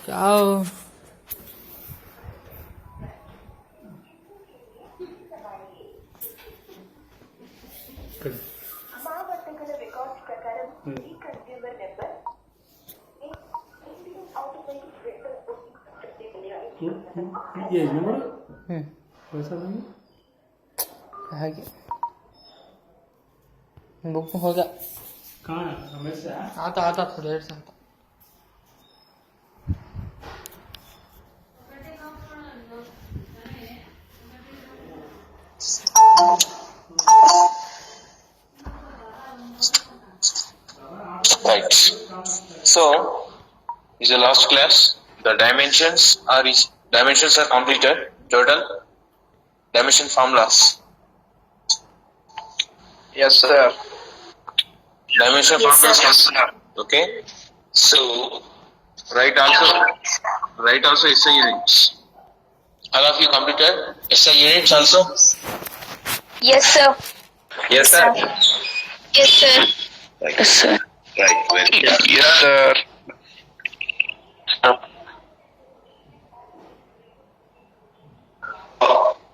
Ciao. ಮಾರುಕಟ್ಟೆಗಳ records ಪ್ರಕಾರ ಈ ಕನ್ಸ್ಯೂಮರ್ ನಂಬರ್ ये नंबर हम्म पैसा देंगे हागे बुक हो गया कहाँ है रमेश से है आता थोड़ी देर से आता Right. So, is the last class. The dimensions are completed. Total dimension formulas. Yes, sir. Dimension formulas. Yes, sir. Okay. So, write also SI units. All of you completed SI units also. Yes, sir. Yes, sir. Yes, sir. Yes, sir. Right. Very good. Yes, sir.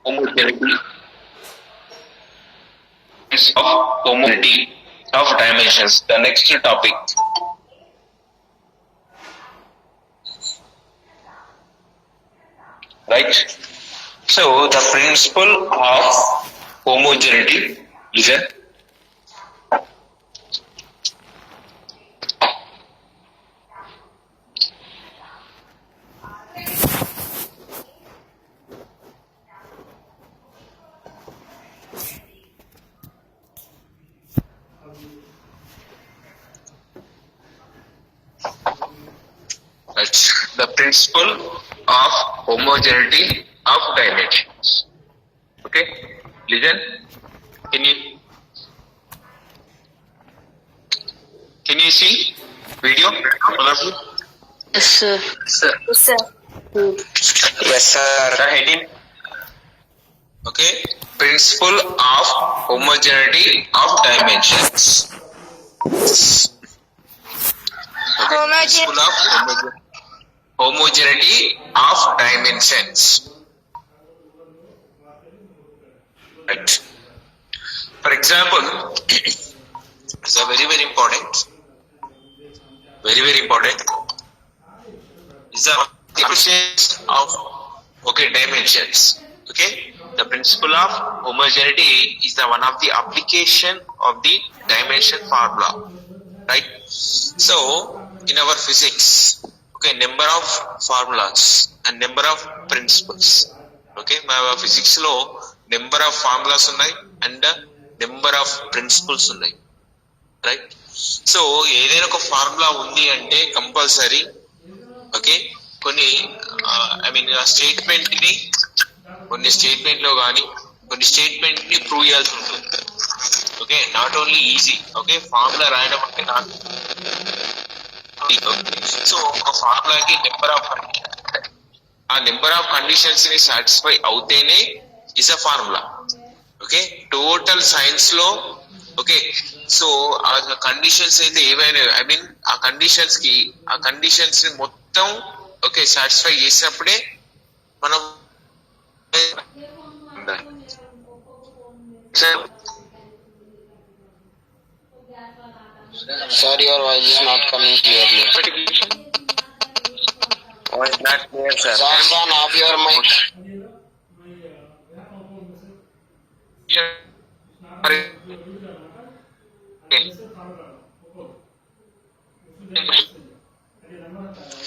Homogeneity of homogeneity of dimensions. The next topic. Right. So the principle of homogeneity. Listen. Right. The principle of homogeneity of dimensions. Okay. Listen. Can you see video? All of you? Yes, sir. Sir. Yes, sir. Yes, sir. The heading. Okay. Principle of homogeneity of dimensions. Okay. Principle of homogeneity of dimensions. Right. For example, it's a very important. Very important. Is the equations of dimensions. Okay. The principle of homogeneity is the one of the application of the dimension formula. Right. So in our physics, okay, number of formulas and number of principles. Okay, my physics lo number of formulas unnai and number of principles unnai. Right. So ఏదైనా ఒక formula ఉంది అంటే compulsory okay కొన్ని కొన్ని statement లో కానీ కొన్ని statement ని ప్రూవ్ చేయాల్సి ఉంటుంది. Okay, not only easy. Okay, formula రాయడం అంటే నాకు సో ఒక ఫార్ములాకి నెంబర్ ఆఫ్ కండిషన్స్ ని సాటిస్ఫై అవుతేనే is a formula. Okay, total science లో ఓకే, సో ఆ కండిషన్స్ అయితే ఏవైనా ఆ కండిషన్స్ ని మొత్తం ఓకే సాటిస్ఫై చేసినప్పుడే మనం Sir, your voice is not coming clearly. Voice not clear, sir. Sir, turn off your mic.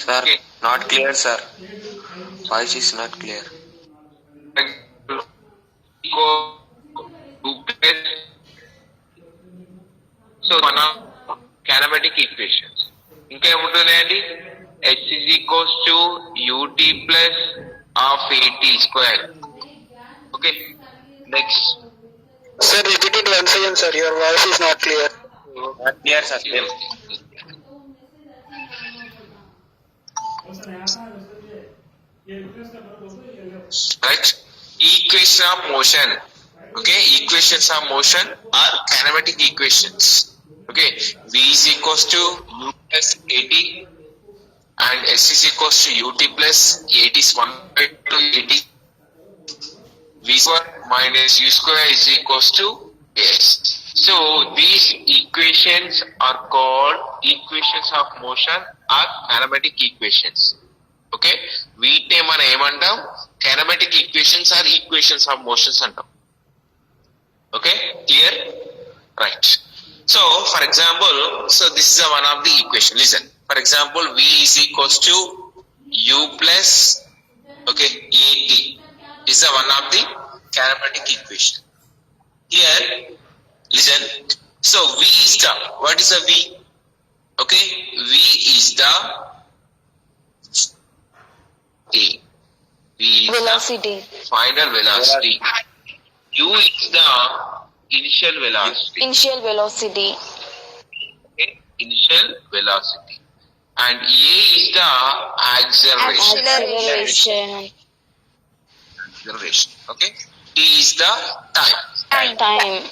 Sir, Not clear, sir. Voice is not clear. So మన kinematic equations ఇంకా ఏముంటున్నాయండి? h is equals to ut plus of at square. Okay, next. Sir, repeat it once again, sir. Your voice is not clear. Not clear, sir. Right, equation of motion. Okay, equations of motion are kinematic equations. Okay, v is equals to u plus at and S is equals to ut plus 8 is 1 by 2 8 v square minus u square is equals to s. So these equations are called equations of motion or kinematic equations. Okay, వీటినే మనం ఏమంటాం, kinematic equations or equations of motions అంటాం. Okay, clear? Right. So for example, so this is one of the equation. Listen, for example, v is equals to u plus okay at is the one of the kinematic equation. Here listen, so v is the, what is the v? Okay, v is the a, v is Velocity. the final velocity, u is the initial velocity. Initial velocity. Okay, initial velocity, and a is the acceleration. Acceleration. Acceleration. Okay, t is the time. Time.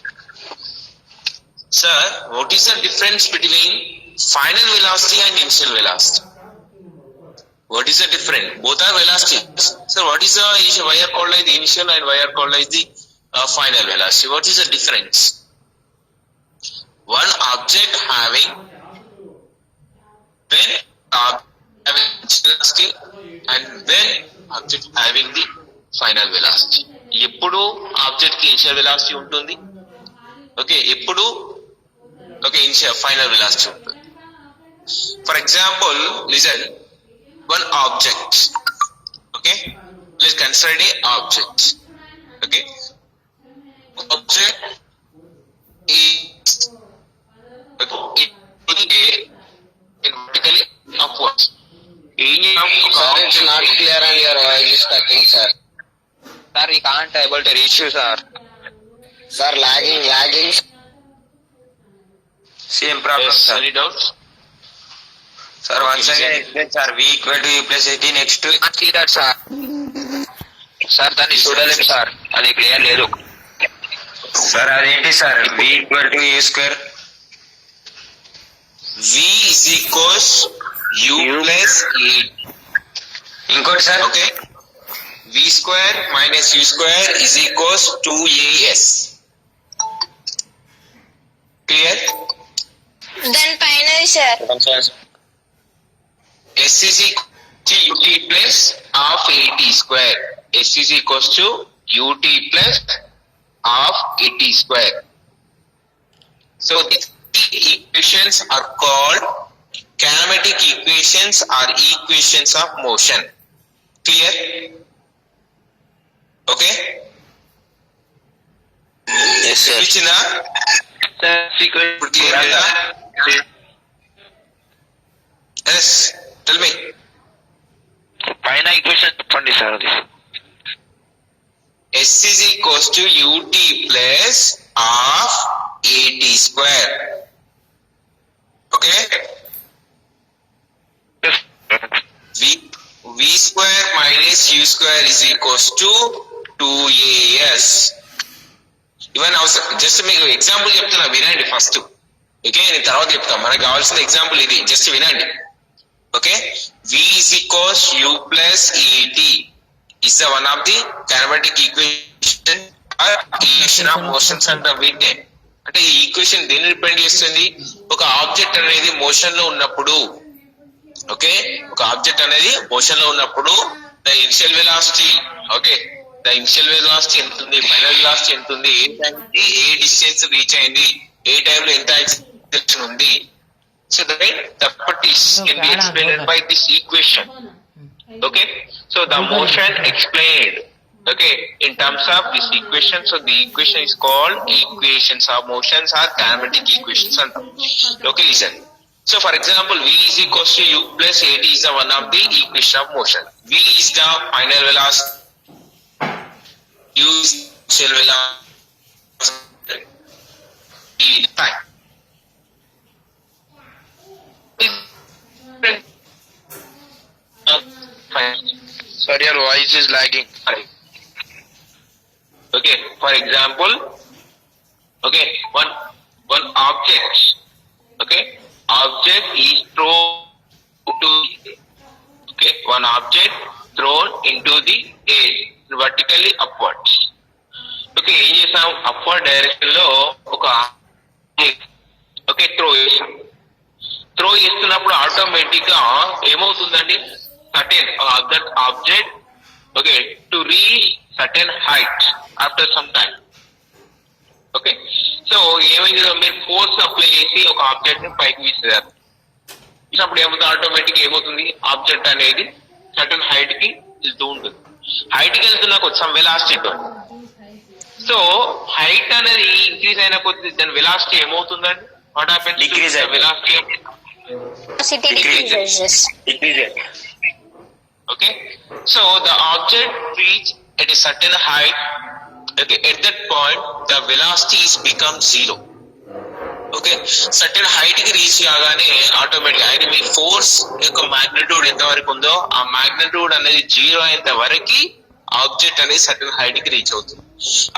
Sir, what is the difference between final velocity and initial velocity? What is the difference? Both are velocities. So what is the, why are called like the initial and why are called like the final velocity? What is the difference? One object having when having initial velocity and when object having the final velocity. ఎప్పుడు object కి initial velocity ఉంటుంది, okay, ఎప్పుడు okay initial final velocity ఉంటుంది. For example listen, one object, okay, let's consider a object, okay, object is okay, in vertically upwards. Sir, it's not clear and your voice is cutting, sir. Sir, we can't able to reach you, sir. Sir, lagging. Same problem, Yes, sir. any doubts? Sir, once again explain, sir. V equal to u plus 18 next to. Can't see that, sir. Sir, దాన్ని చూడలేము sir, అది clear లేదు. Sir అదేంటి sir, v equal to u square. V is equals u plus 8. ఇంకోటి sir, Okay, v square minus u square is equals 2as. Clear? Then finally, sir. S is equal to ut plus half at square. S is equals to ut plus half at square. So these equations are called kinematic equations or equations of motion. Clear? Okay? yes sir. Which in Sir, secret. clear? Yes, tell me. పైన equation చెప్పండి sir అది. S is equals to ut plus half at square. Okay? V square minus u square is equals to 2as. Even just మీకు example చెప్తున్నా, వినండి first. Okay, నేను తర్వాత చెప్తాను. మనకు కావాల్సిన ఎగ్జాంపుల్ ఇది, జస్ట్ వినండి. Okay, v is equals u plus at is the one of the kinematic equation or equation of motions అంట. వీటినే అంటే ఈ ఈక్వేషన్ దేన్ని డిపెండ్ చేస్తుంది, ఒక ఆబ్జెక్ట్ అనేది మోషన్ లో ఉన్నప్పుడు, ఓకే, ఒక ఆబ్జెక్ట్ అనేది మోషన్ లో ఉన్నప్పుడు the initial velocity, okay, the initial velocity ఎంత ఉంది, ఫైనల్ వెలాసిటీ ఎంత ఉంది, ఏ టైం కి ఏ డిస్టెన్స్ రీచ్ అయింది, ఏ టైం లో ఎంత యాక్సిలరేషన్ ఉంది. So the properties can be explained by this equation. Okay, so the motion explained, okay, in terms of this equation. So the equation is called equations of motions or kinematic equations. Okay, listen. So for example, v is equals to u plus at is the one of the equation of motion. V is the final velocity, u is initial velocity, t is time. Sir, your voice is lagging. Okay, for example, okay, one object, okay, object is thrown to one object thrown into the air vertically upwards. Okay, ఏం చేసాం, upward direction లో ఒక okay throw చేసాం. Throw చేస్తున్నప్పుడు automatic గా ఏమవుతుందండి, certain that object okay to reach certain height after some time. Okay, so ఏమైంది, మీరు ఫోర్స్ అప్లై చేసి ఒక ఆబ్జెక్ట్ ని పైకి విసిరారు. ఇచ్చినప్పుడు ఏమవుతుంది, ఆటోమేటిక్ ఏమవుతుంది, ఆబ్జెక్ట్ అనేది సర్టెన్ హైట్ కి వెళ్తూ ఉంటుంది. హైట్ కి వెళ్తున్నా కొంచెం వెలాసిటీతో. సో హైట్ అనేది ఇంక్రీజ్ అయిన కొద్ది దాని వెలాసిటీ ఏమవుతుందండి, వాట్ హ్యాపెన్స్, Decrease అయిపోతుంది. Velocity Velocity decreases. okay, so the object reach at a certain height. Okay, at that point the velocity is become zero. Okay, certain height కి reach కాగానే automatic అయితే మీ force యొక్క magnitude ఎంత వరకు ఉందో ఆ magnitude అనేది జీరో అయ్యేంత వరకు ఆబ్జెక్ట్ అనేది సర్టెన్ హైట్ కి రీచ్ అవుతుంది.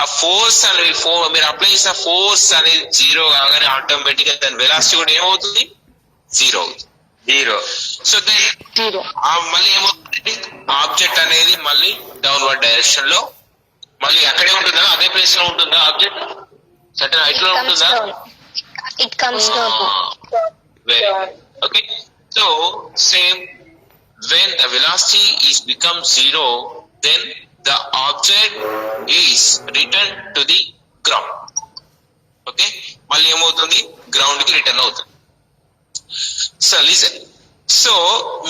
ఆ ఫోర్స్ అనేది మీరు అప్లై చేసిన ఫోర్స్ అనేది జీరో కాగానే ఆటోమేటిక్ గా దాని వెలాసిటీ కూడా ఏమవుతుంది, జీరో అవుతుంది. So Zero. మళ్ళీ ఏమవుతుంది, ఆబ్జెక్ట్ అనేది మళ్ళీ డౌన్వర్డ్ డైరెక్షన్ లో మళ్ళీ అక్కడే ఉంటుందా, అదే ప్లేస్ లో ఉంటుందా, ఆబ్జెక్ట్ సర్టెన్ హైట్ లో Comes ఉంటుందా? down. It comes down. Very good. Okay, so same, when the velocity is become zero, then the object is returned to the ground. Okay, మళ్ళీ ఏమవుతుంది, గ్రౌండ్ కి రిటర్న్ అవుతుంది. So listen, so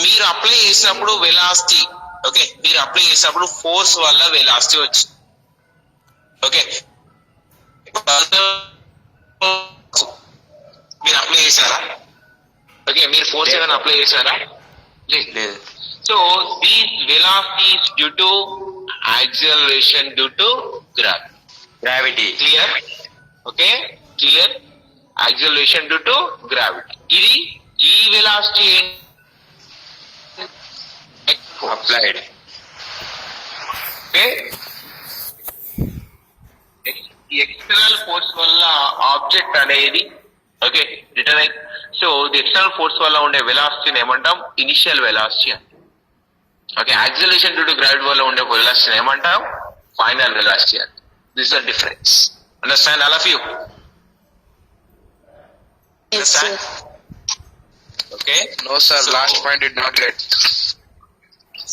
మీరు apply చేసినప్పుడు velocity, okay మీరు apply చేసినప్పుడు force వల్ల velocity వచ్చింది. ఓకే, మీరు అప్లై చేశారా, ఓకే మీరు ఫోర్స్ ఏమైనా అప్లై చేశారా, లేదు. So these velocities due to acceleration due to gravity. Clear, okay clear, acceleration due to gravity. ఇది ఈ వెలాసిటీ అప్లైడ్. ఓకే, ఈ ఎక్స్టర్నల్ ఫోర్స్ వల్ల ఆబ్జెక్ట్ అనేది ఓకే రిటర్న్ అయి, సో ది ఎక్స్టర్నల్ ఫోర్స్ వల్ల ఉండే వెలాసిటీని ఏమంటాం, ఇనిషియల్ వెలాసిటీ అని. Okay, acceleration due to gravity వల్ల ఉండే వెలాసిటీని ఏమంటాం, ఫైనల్ వెలాసిటీ అని. This the difference. Understand all of you? Yes, sir. Okay. No sir, last point did not get.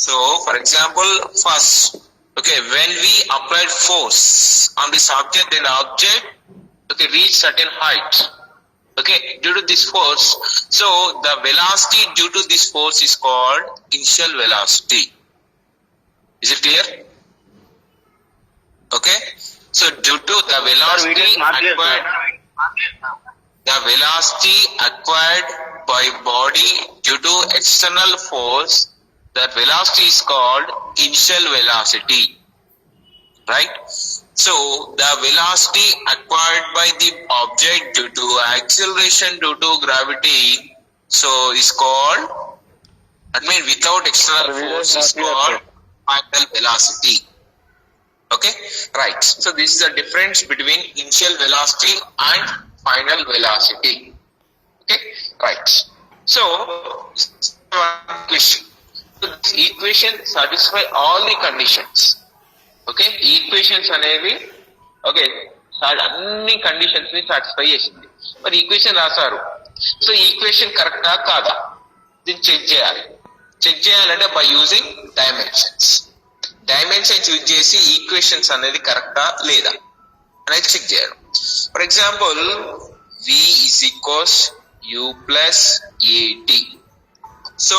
So, for example, first, okay, when we applied force on this object, then the object, okay, reach certain height. Okay, due to this force, so the velocity due to this force is called initial velocity. Is it clear? Okay, so due to the velocity acquired, the velocity acquired by body due to external force, that velocity is called initial velocity, right? So the velocity acquired by the object due to acceleration due to gravity, so is called, I mean without external force is called final velocity. Okay, right. So this is the difference between initial velocity and final velocity. Okay, right. So equation. So this equation satisfy all the conditions. Okay, equations అనేవి okay అన్ని conditions ని satisfy చేసింది. మరి equation రాశారు, so equation కరెక్టా కాదా దీన్ని check చేయాలి. చెక్ చేయాలంటే by using dimensions. Dimensions use చేసి ఈక్వేషన్స్ అనేది కరెక్టా లేదా అనేది చెక్ చేయడం. For example v is equals u plus at. So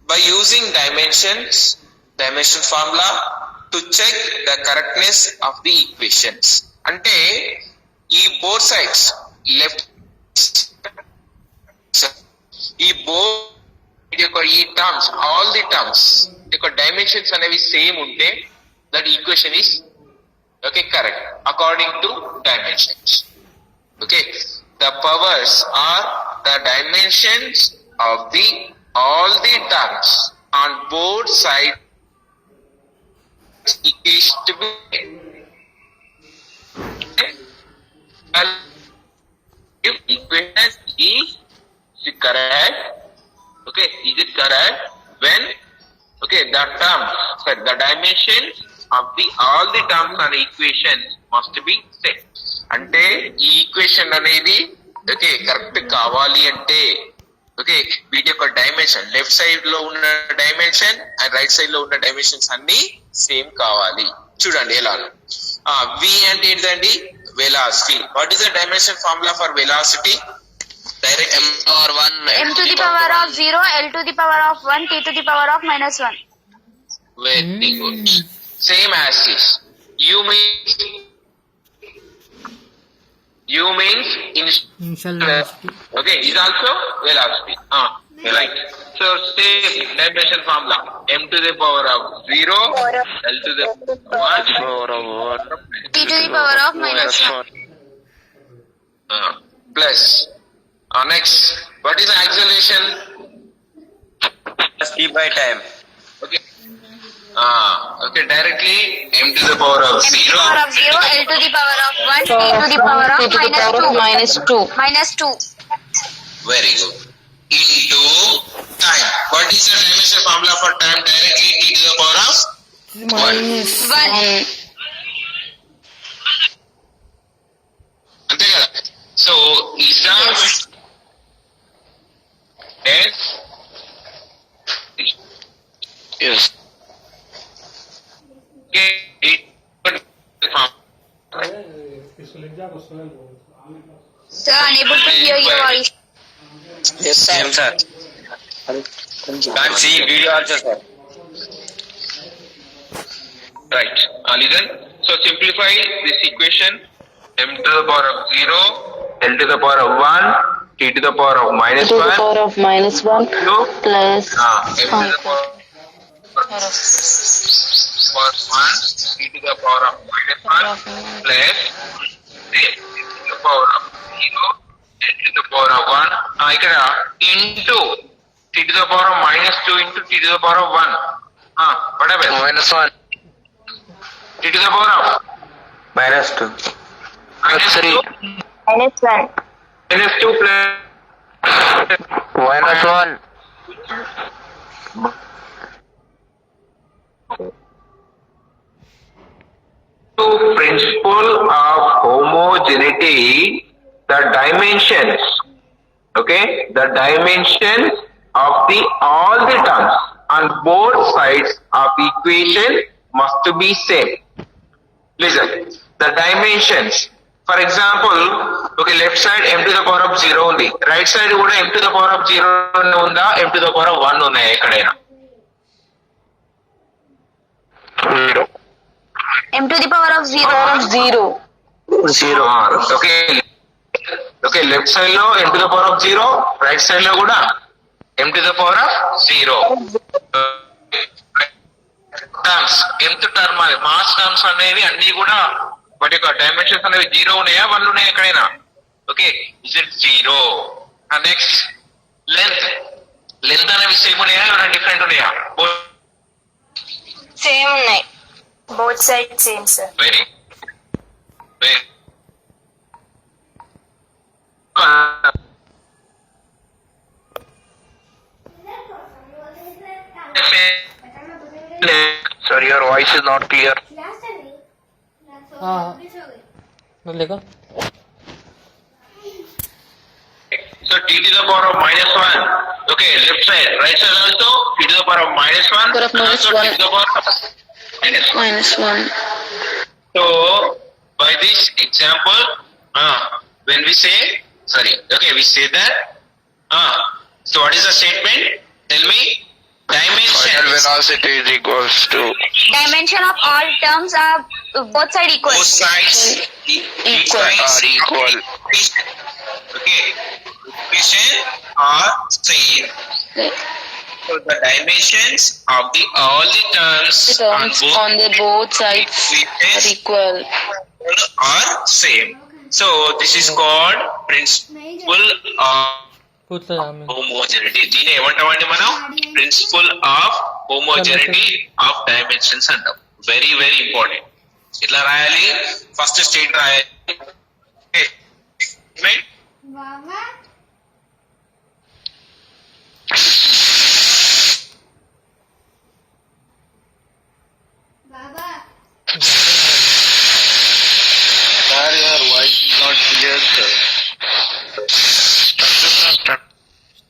by using dimension formula to check the correctness of the equations, అంటే ఈ both sides left ఈ both యొక్క ఈ terms all the terms యొక్క dimensions అనేవి సేమ్ ఉంటే that equation is okay correct according to dimensions. Okay, the powers are the dimensions of the all the terms on both sides is to be if equation is correct, Okay, is it correct? When okay, the dimensions of all the terms on the equation must be same. అంటే ఈ equation అనేది okay correct కావాలి అంటే okay వీటి యొక్క dimension left side లో ఉన్న dimension and right side లో ఉన్న డైమెన్షన్స్ అన్ని సేమ్ కావాలి. చూడండి ఎలా v అంటే ఏంటండి velocity. What is the dimension formula for velocity? Direct M or 1 M to the power of 0, L to the power of 1, T to the power of -1. very good. Same as this. U means Initial velocity. okay, is also velocity. Right. So same dimension formula. M to the power of 0, L to the power of 1, T to the power of -1. plus. Next, what is the acceleration? t by time. Okay. Okay, directly M to the power of 0. Power of 0, L to the power of 1, T to the power of -2. -2. Very good. Into time. What is the dimension formula for time? Directly T to the power of Minus 1. అంతే కదా. So is that yes? Yes. Okay. Sir, unable to hear your voice. Yes, same sir. Can't see video also sir. Right. Listen. So simplify this equation. M to the power of 0, L to the power of 1, T to the power of -1. to the power of -1 plus M to the power of 1, T to the power of -1 plus T to the power of 0, L to the power of 1. ఇక్కడ into T to the power of -2 into T to the power of 1. What happened? -1 T to the power of -2 -3. -1. -2 plus -1 principle of homogeneity, the dimensions, okay, the dimensions of all the terms on both sides of equation must be same. Listen, the dimensions, for example, okay, left side m to the power of 0 ఉంది, right side కూడా m to the power of 0 ఉందా, m to the power of 1 ఉన్నాయా ఎక్కడైనా? M to the power of 0. 0 okay okay left side లో m to the power of 0, right side లో కూడా m to the power of 0. Terms nth term mass terms అనేవి అన్ని కూడా వాటి యొక్క డైమెన్షన్స్ అనేవి 0 ఉన్నాయా 1 ఉన్నాయా ఎక్కడైనా? Okay is it 0. Next length అనేవి సేమ్ ఉన్నాయా ఏమైనా డిఫరెంట్ ఉన్నాయా? Same ఉన్నాయి. Both sides same, sir. Very Sir, your voice is not clear. लेगा So T to the power of -1. Okay, left side, right side also T to the power of -1. Power of -1. Also T to the power of -1. So by this example, when we say we say that. So what is the statement? Tell me. Final Dimension. velocity is equals to Dimension of all terms are both sides equal. Both sides or equal. Okay. Equation are same. So the dimensions of all the terms On the both sides are equal. are same. So this is called principle of homogeneity. దీని ఏమంటామండి మనం? Principle of homogeneity of dimensions అంటాం. Very very important. ఇట్లా రాయాలి. First state రాయాలి.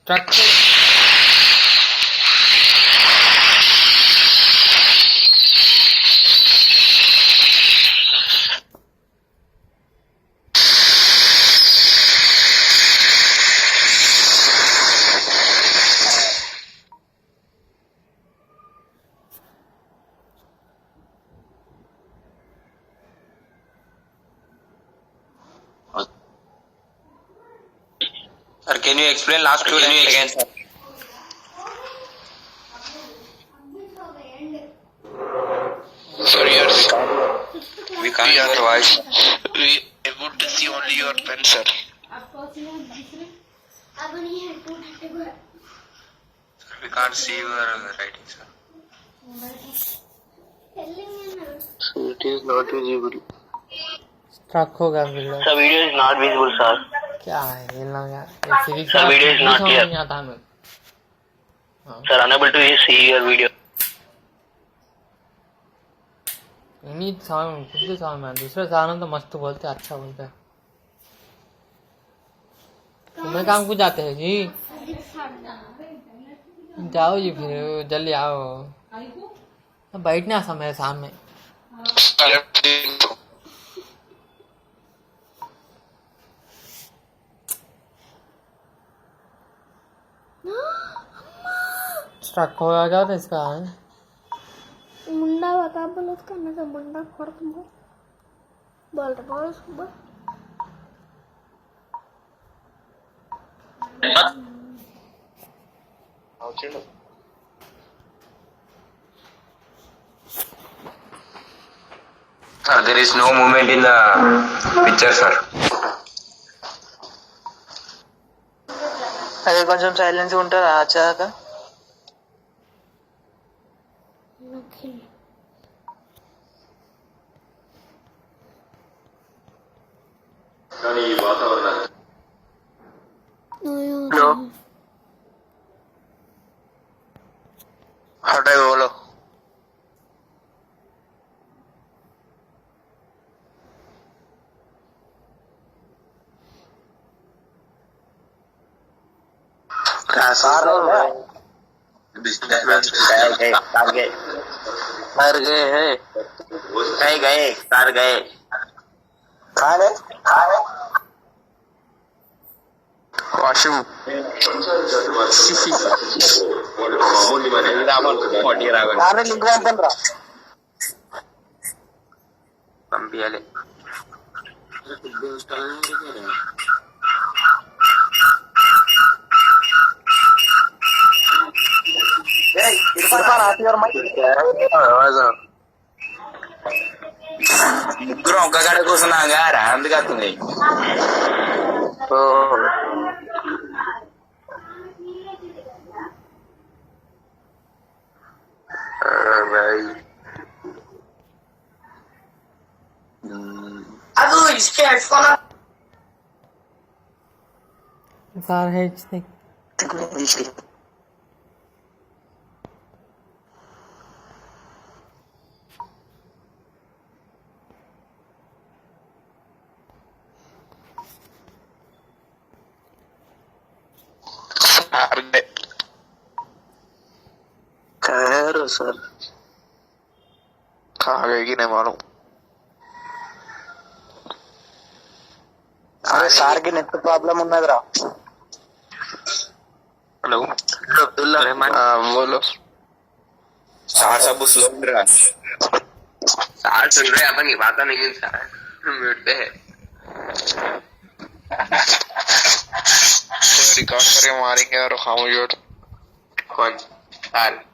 ट्रक Sir, can you explain last 2 lines again, sir? Sorry, We can't hear your voice. we able to see only your pen, sir. We can't see your writing, sir. It is not visible. Truck होगा video The video is not visible, sir. क्या है ये लोग यार ये series The video is not समझ here. नहीं आता हमें Sir, unable to see your video. नहीं समझ खुद भी समझ में दूसरे सालों तो मस्त बोलते अच्छा बोलते हैं तुम्हें काम को जाते हैं जी जाओ जी फिर जल्दी आओ बैठने आसा मेरे सामने ट्रक हो जाता इसका है मुंडा बता बोलो उसका ना तो मुंडा फोड़ तुम बोल रहा बोल सुबह Sir, there is no movement in the picture, sir. అదే కొంచెం సైలెన్స్ ఉంటారా వచ్చాక Hello. हटाए बोलो. मर गए हैं गए कार गए वॉशरूम పంపించాలి ముగ్గురం ఒక్క కాడ కూర్చున్నాం గారా అందుకతుంది सार है इसने खैर सर कहाँ गए कि नहीं मालूम अरे सार की नेट प्रॉब्लम ఉన్నదిరా हेलो अब्दुल्ला बोलो सार सब स्लो रहा सार सुन रहे अपन की बात नहीं सार म्यूट पे है रिकॉर्ड करके मारेंगे और खामोश कौन सार